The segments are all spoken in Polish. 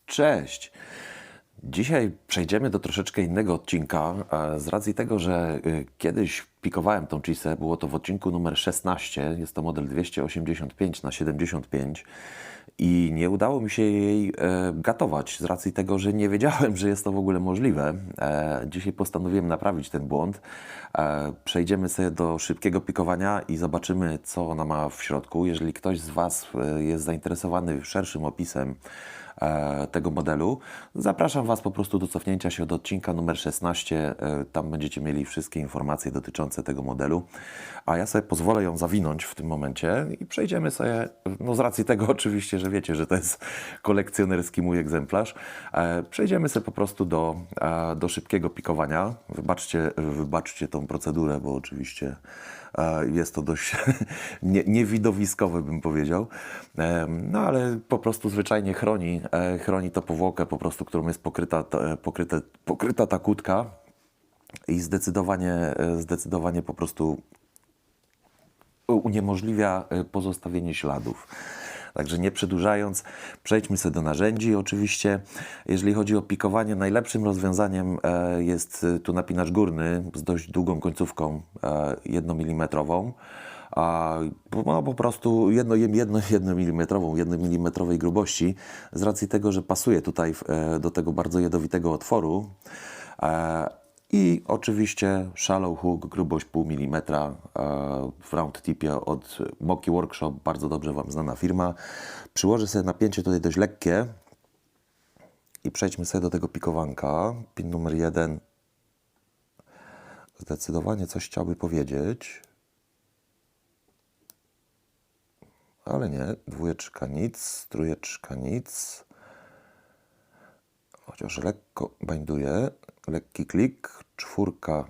Cześć! Dzisiaj przejdziemy do troszeczkę innego odcinka, z racji tego, że kiedyś pikowałem tą Cisę, było to w odcinku numer 16, jest to model 285/75 i nie udało mi się jej gatować z racji tego, że nie wiedziałem, że jest to w ogóle możliwe. Dzisiaj postanowiłem naprawić ten błąd. Przejdziemy sobie do szybkiego pikowania i zobaczymy, co ona ma w środku. Jeżeli ktoś z Was jest zainteresowany szerszym opisem tego modelu, zapraszam Was po prostu do cofnięcia się do odcinka numer 16. Tam będziecie mieli wszystkie informacje dotyczące tego modelu. A ja sobie pozwolę ją zawinąć w tym momencie i przejdziemy sobie, no z racji tego oczywiście, że wiecie, że to jest kolekcjonerski mój egzemplarz, przejdziemy sobie po prostu do szybkiego pikowania. Wybaczcie tą procedurę, bo oczywiście jest to dość niewidowiskowe, bym powiedział. No ale po prostu zwyczajnie chroni to powłokę po prostu, którą jest pokryta ta kłódka i zdecydowanie po prostu uniemożliwia pozostawienie śladów. Także nie przedłużając, przejdźmy sobie do narzędzi. Oczywiście, jeżeli chodzi o pikowanie, najlepszym rozwiązaniem jest tu napinacz górny z dość długą końcówką 1 mm. No, po prostu 1 mm grubości, z racji tego, że pasuje tutaj do tego bardzo jadowitego otworu. I oczywiście shallow hook, grubość 0,5 mm w round tipie od Moki Workshop, bardzo dobrze Wam znana firma. Przyłożę sobie napięcie tutaj dość lekkie i przejdźmy sobie do tego pikowanka. Pin numer 1 zdecydowanie coś chciałby powiedzieć, ale nie, dwójeczka nic, trójeczka nic, chociaż lekko binduje, lekki klik, czwórka,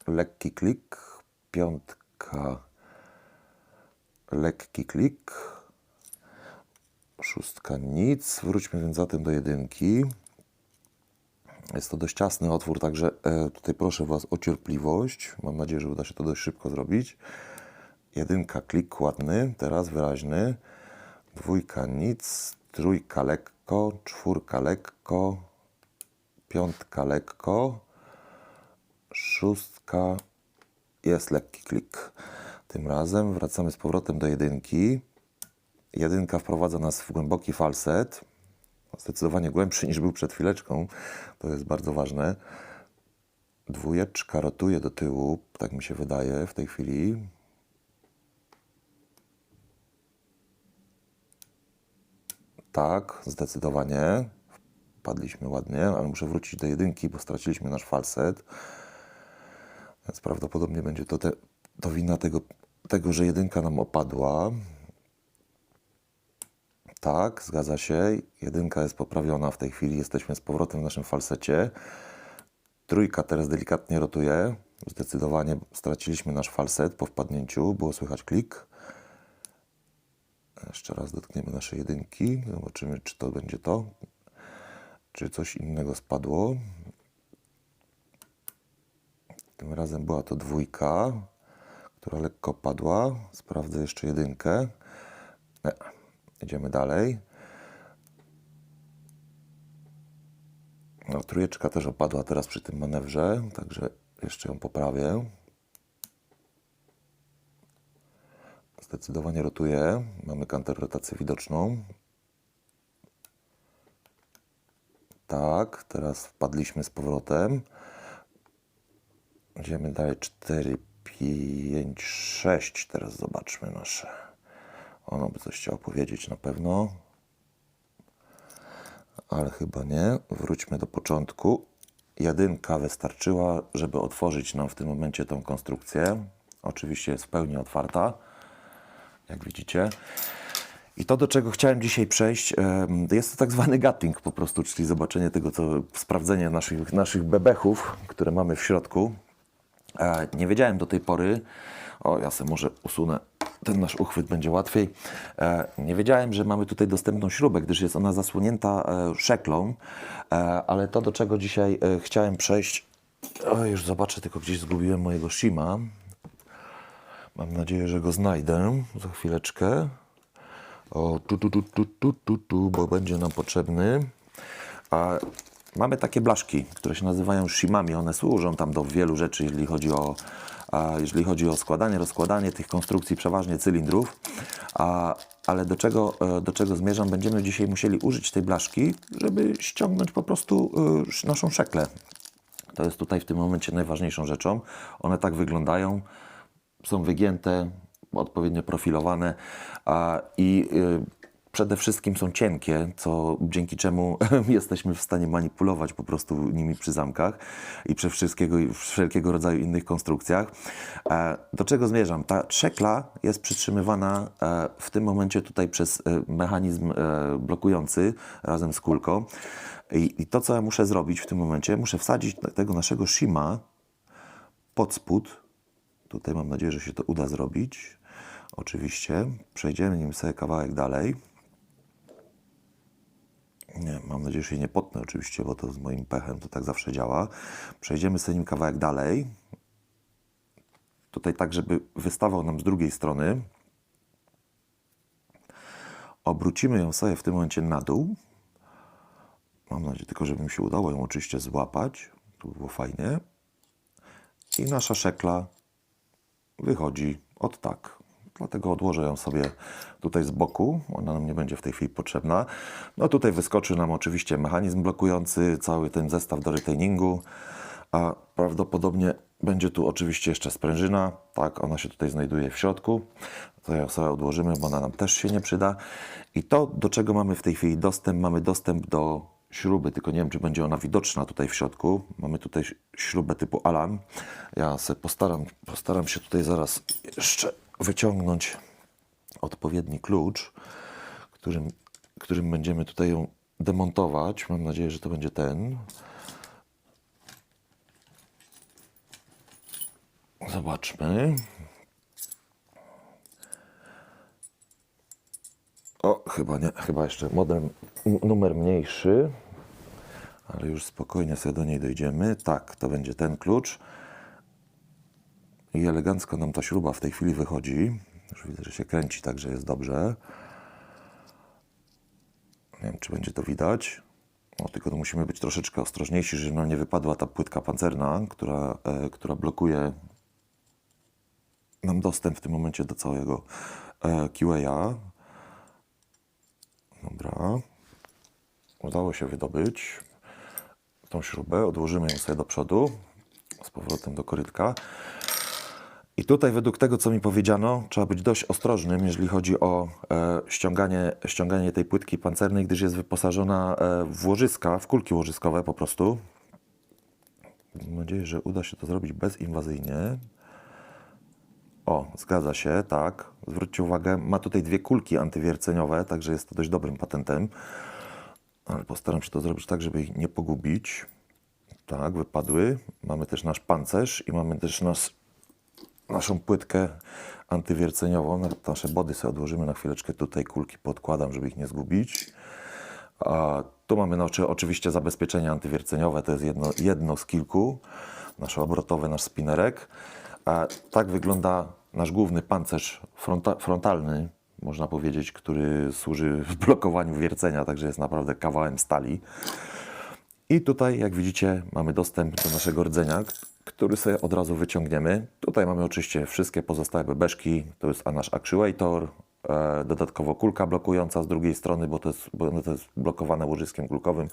lekki klik, piątka, lekki klik, szóstka nic. Wróćmy więc zatem do jedynki. Jest to dość ciasny otwór, także tutaj proszę Was o cierpliwość. Mam nadzieję, że uda się to dość szybko zrobić. Jedynka, klik ładny, teraz wyraźny. Dwójka nic, trójka lekko, czwórka lekko, piątka lekko, szóstka, jest lekki klik. Tym razem wracamy z powrotem do jedynki. Jedynka wprowadza nas w głęboki falset, zdecydowanie głębszy niż był przed chwileczką, to jest bardzo ważne. Dwójeczka rotuje do tyłu, tak mi się wydaje w tej chwili. Tak, zdecydowanie. Wpadliśmy ładnie, ale muszę wrócić do jedynki, bo straciliśmy nasz falset. Więc prawdopodobnie będzie to wina tego, że jedynka nam opadła. Tak, zgadza się. Jedynka jest poprawiona w tej chwili. Jesteśmy z powrotem w naszym falsecie. Trójka teraz delikatnie rotuje. Zdecydowanie straciliśmy nasz falset po wpadnięciu. Było słychać klik. Jeszcze raz dotkniemy naszej jedynki. Zobaczymy, czy to będzie to. Czy coś innego spadło. Tym razem była to dwójka, która lekko padła. Sprawdzę jeszcze jedynkę. Nie. Idziemy dalej. No, trójeczka też opadła teraz przy tym manewrze, także jeszcze ją poprawię. Zdecydowanie rotuje. Mamy kanterrotację widoczną. Tak, teraz wpadliśmy z powrotem. Idziemy dalej. 4, 5, 6. Teraz zobaczmy nasze. Ono by coś chciało powiedzieć na pewno. Ale chyba nie. Wróćmy do początku. Jedynka wystarczyła, żeby otworzyć nam w tym momencie tą konstrukcję. Oczywiście jest w pełni otwarta, jak widzicie. I to, do czego chciałem dzisiaj przejść, jest to tak zwany gutting po prostu, czyli zobaczenie tego, sprawdzenie naszych bebechów, które mamy w środku. Nie wiedziałem do tej pory, ja sobie może usunę ten nasz uchwyt, będzie łatwiej. Nie wiedziałem, że mamy tutaj dostępną śrubę, gdyż jest ona zasłonięta szeklą, ale to, do czego dzisiaj chciałem przejść, już zobaczę, tylko gdzieś zgubiłem mojego Shima. Mam nadzieję, że go znajdę za chwileczkę. O, bo będzie nam potrzebny. A mamy takie blaszki, które się nazywają shimami. One służą tam do wielu rzeczy, jeżeli chodzi o składanie, rozkładanie tych konstrukcji, przeważnie cylindrów. Ale do czego zmierzam? Będziemy dzisiaj musieli użyć tej blaszki, żeby ściągnąć po prostu naszą szeklę. To jest tutaj w tym momencie najważniejszą rzeczą. One tak wyglądają, są wygięte, odpowiednio profilowane i przede wszystkim są cienkie, dzięki czemu jesteśmy w stanie manipulować po prostu nimi przy zamkach i przy wszelkiego rodzaju innych konstrukcjach. Do czego zmierzam? Ta szekla jest przytrzymywana w tym momencie tutaj przez mechanizm blokujący razem z kulką. I to, co ja muszę zrobić w tym momencie, muszę wsadzić tego naszego shima pod spód. Tutaj mam nadzieję, że się to uda zrobić. Oczywiście. Przejdziemy nim sobie kawałek dalej. Nie, mam nadzieję, że się nie potnę oczywiście, bo to z moim pechem to tak zawsze działa. Przejdziemy sobie nim kawałek dalej. Tutaj tak, żeby wystawał nam z drugiej strony. Obrócimy ją sobie w tym momencie na dół. Mam nadzieję tylko, żeby mi się udało ją oczywiście złapać. To by było fajnie. I nasza szekla wychodzi od tak. Dlatego odłożę ją sobie tutaj z boku. Ona nam nie będzie w tej chwili potrzebna. No tutaj wyskoczy nam oczywiście mechanizm blokujący, cały ten zestaw do retainingu. A prawdopodobnie będzie tu oczywiście jeszcze sprężyna. Tak, ona się tutaj znajduje w środku. To ją sobie odłożymy, bo ona nam też się nie przyda. I to, do czego mamy w tej chwili dostęp, mamy dostęp do śruby, tylko nie wiem, czy będzie ona widoczna tutaj w środku. Mamy tutaj śrubę typu Allen. Ja sobie postaram się tutaj zaraz jeszcze wyciągnąć odpowiedni klucz, którym będziemy tutaj ją demontować. Mam nadzieję, że to będzie ten. Zobaczmy. O, chyba nie, chyba jeszcze numer mniejszy, ale już spokojnie sobie do niej dojdziemy. Tak, to będzie ten klucz. I elegancko nam ta śruba w tej chwili wychodzi. Już widzę, że się kręci, także jest dobrze. Nie wiem, czy będzie to widać. No, tylko to musimy być troszeczkę ostrożniejsi, żeby nam nie wypadła ta płytka pancerna, która blokuje nam dostęp w tym momencie do całego QA. Dobra. Udało się wydobyć tą śrubę. Odłożymy ją sobie do przodu, z powrotem do korytka. I tutaj według tego, co mi powiedziano, trzeba być dość ostrożnym, jeżeli chodzi o ściąganie tej płytki pancernej, gdyż jest wyposażona w łożyska, w kulki łożyskowe po prostu. Mam nadzieję, że uda się to zrobić bezinwazyjnie. O, zgadza się, tak. Zwróćcie uwagę, ma tutaj dwie kulki antywierceniowe, także jest to dość dobrym patentem. Ale postaram się to zrobić tak, żeby ich nie pogubić. Tak, wypadły. Mamy też nasz pancerz i mamy też naszą płytkę antywierceniową. Nawet nasze body sobie odłożymy na chwileczkę. Tutaj kulki podkładam, żeby ich nie zgubić. A tu mamy oczywiście zabezpieczenie antywierceniowe. To jest jedno z kilku. Nasze obrotowe, nasz spinerek. A tak wygląda nasz główny pancerz frontalny, można powiedzieć, który służy w blokowaniu wiercenia, także jest naprawdę kawałem stali. I tutaj, jak widzicie, mamy dostęp do naszego rdzenia, który sobie od razu wyciągniemy. Tutaj mamy oczywiście wszystkie pozostałe bebeszki, to jest nasz actuator, dodatkowo kulka blokująca z drugiej strony, bo to jest blokowane łożyskiem kulkowym.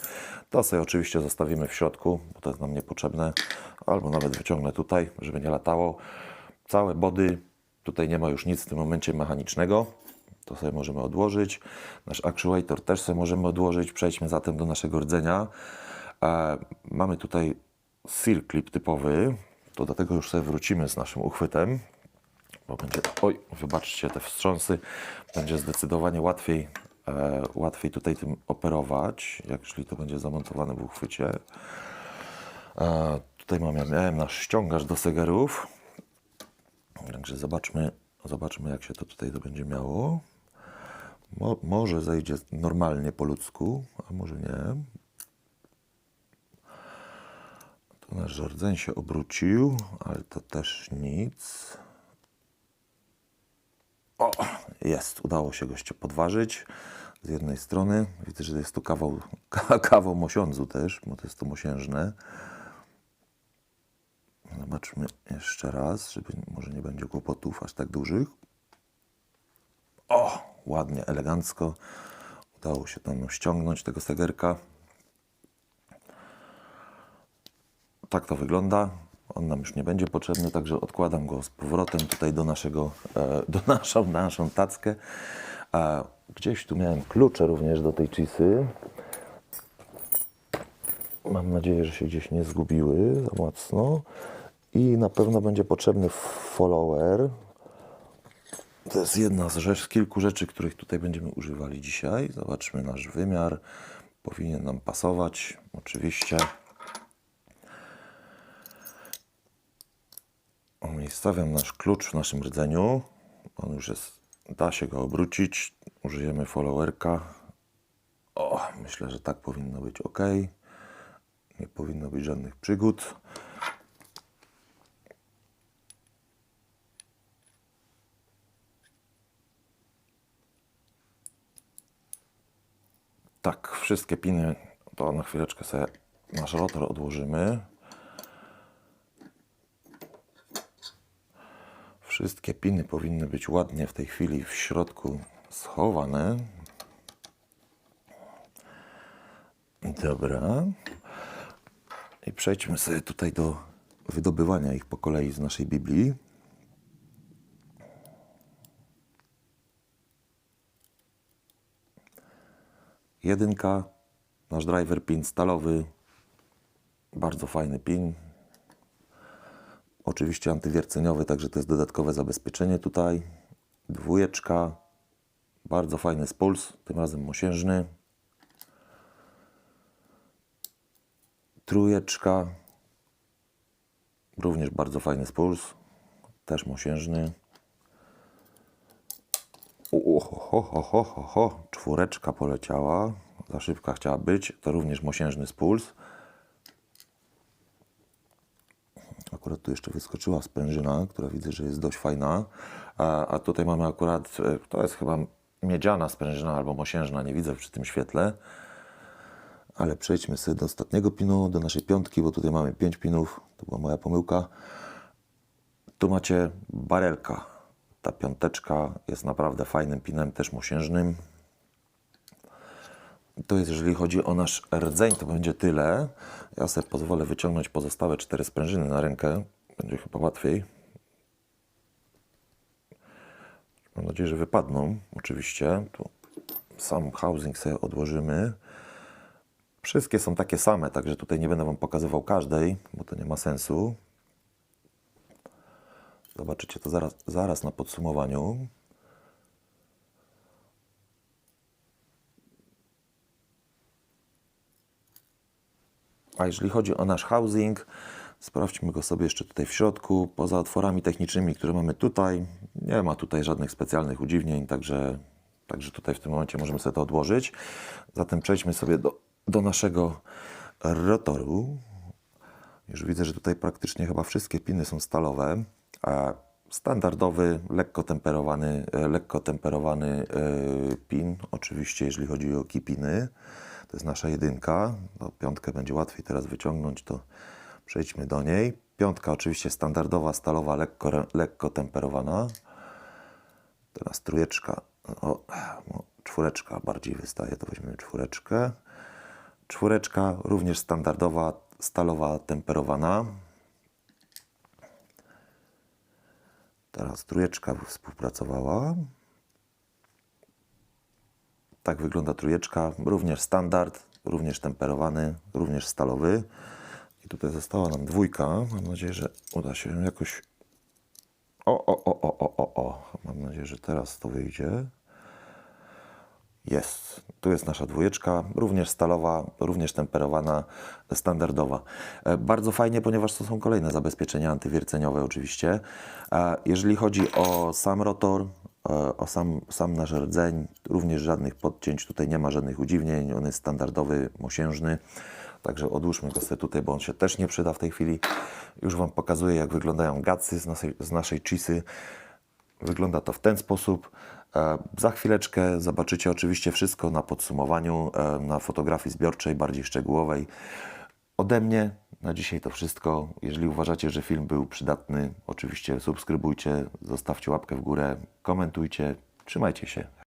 To sobie oczywiście zostawimy w środku, bo to jest nam niepotrzebne, albo nawet wyciągnę tutaj, żeby nie latało. Całe body, tutaj nie ma już nic w tym momencie mechanicznego. To sobie możemy odłożyć. Nasz actuator też sobie możemy odłożyć. Przejdźmy zatem do naszego rdzenia. Mamy tutaj seal clip typowy. To do tego już sobie wrócimy z naszym uchwytem. Bo będzie, oj, wybaczcie te wstrząsy. Będzie zdecydowanie łatwiej tutaj tym operować, jeśli to będzie zamontowane w uchwycie. Tutaj miałem nasz ściągacz do segerów. Także zobaczmy jak się to tutaj będzie miało. Może zejdzie normalnie po ludzku, a może nie. Tu nasz rdzeń się obrócił, ale to też nic. O, Jest, udało się goście podważyć. Z jednej strony widzę, że jest tu kawał mosiądzu też, bo to jest to mosiężne. Zobaczmy jeszcze raz, żeby może nie będzie kłopotów aż tak dużych. O, ładnie, elegancko. Udało się tam ściągnąć tego segerka. Tak to wygląda. On nam już nie będzie potrzebny, także odkładam go z powrotem tutaj do naszą tackę. A gdzieś tu miałem klucze również do tej chisy. Mam nadzieję, że się gdzieś nie zgubiły za mocno. I na pewno będzie potrzebny follower. To jest jedna z kilku rzeczy, których tutaj będziemy używali dzisiaj. Zobaczmy nasz wymiar. Powinien nam pasować, oczywiście. Umiejscowiam nasz klucz w naszym rdzeniu. On już jest, da się go obrócić. Użyjemy followerka. O, myślę, że tak powinno być ok. Nie powinno być żadnych przygód. Tak, wszystkie piny, to na chwileczkę sobie nasz rotor odłożymy. Wszystkie piny powinny być ładnie w tej chwili w środku schowane. Dobra. I przejdźmy sobie tutaj do wydobywania ich po kolei z naszej Biblii. Jedynka, nasz driver pin stalowy, bardzo fajny pin. Oczywiście antywierceniowy, także to jest dodatkowe zabezpieczenie tutaj. Dwójeczka, bardzo fajny spuls, tym razem mosiężny. Trójeczka, również bardzo fajny spuls, też mosiężny. Czwóreczka poleciała, za szybka chciała być, to również mosiężny spuls. Akurat tu jeszcze wyskoczyła sprężyna, która widzę, że jest dość fajna. A tutaj mamy akurat, to jest chyba miedziana sprężyna albo mosiężna, nie widzę przy tym świetle. Ale przejdźmy sobie do ostatniego pinu, do naszej piątki, bo tutaj mamy 5 pinów. To była moja pomyłka. Tu macie barelka. Ta piąteczka jest naprawdę fajnym pinem, też mosiężnym. To jest, jeżeli chodzi o nasz rdzeń, to będzie tyle. Ja sobie pozwolę wyciągnąć pozostałe 4 sprężyny na rękę. Będzie chyba łatwiej. Mam nadzieję, że wypadną. Oczywiście. Tu sam housing sobie odłożymy. Wszystkie są takie same, także tutaj nie będę Wam pokazywał każdej, bo to nie ma sensu. Zobaczycie to zaraz na podsumowaniu. A jeżeli chodzi o nasz housing, sprawdźmy go sobie jeszcze tutaj w środku. Poza otworami technicznymi, które mamy tutaj, nie ma tutaj żadnych specjalnych udziwnień, także tutaj w tym momencie możemy sobie to odłożyć. Zatem przejdźmy sobie do naszego rotoru. Już widzę, że tutaj praktycznie chyba wszystkie piny są stalowe. Standardowy, lekko temperowany pin, oczywiście jeżeli chodzi o keypiny. To jest nasza jedynka. No, piątkę będzie łatwiej teraz wyciągnąć, to przejdźmy do niej. Piątka oczywiście standardowa, stalowa, lekko temperowana. Teraz trójeczka, czwóreczka bardziej wystaje, to weźmiemy czwóreczkę. Czwóreczka również standardowa, stalowa, temperowana. Teraz trójeczka współpracowała. Tak wygląda trójeczka, również standard, również temperowany, również stalowy. I tutaj została nam dwójka. Mam nadzieję, że uda się jakoś... Mam nadzieję, że teraz to wyjdzie. Jest. Tu jest nasza dwójeczka, również stalowa, również temperowana, standardowa. Bardzo fajnie, ponieważ to są kolejne zabezpieczenia antywierceniowe oczywiście. Jeżeli chodzi o sam rotor, o sam nasz rdzeń, również żadnych podcięć, tutaj nie ma żadnych udziwnień, on jest standardowy, mosiężny. Także odłóżmy go sobie tutaj, bo on się też nie przyda w tej chwili. Już Wam pokazuję, jak wyglądają gacy z naszej chisy. Wygląda to w ten sposób. Za chwileczkę zobaczycie oczywiście wszystko na podsumowaniu, na fotografii zbiorczej, bardziej szczegółowej. Ode mnie na dzisiaj to wszystko. Jeżeli uważacie, że film był przydatny, oczywiście subskrybujcie, zostawcie łapkę w górę, komentujcie. Trzymajcie się.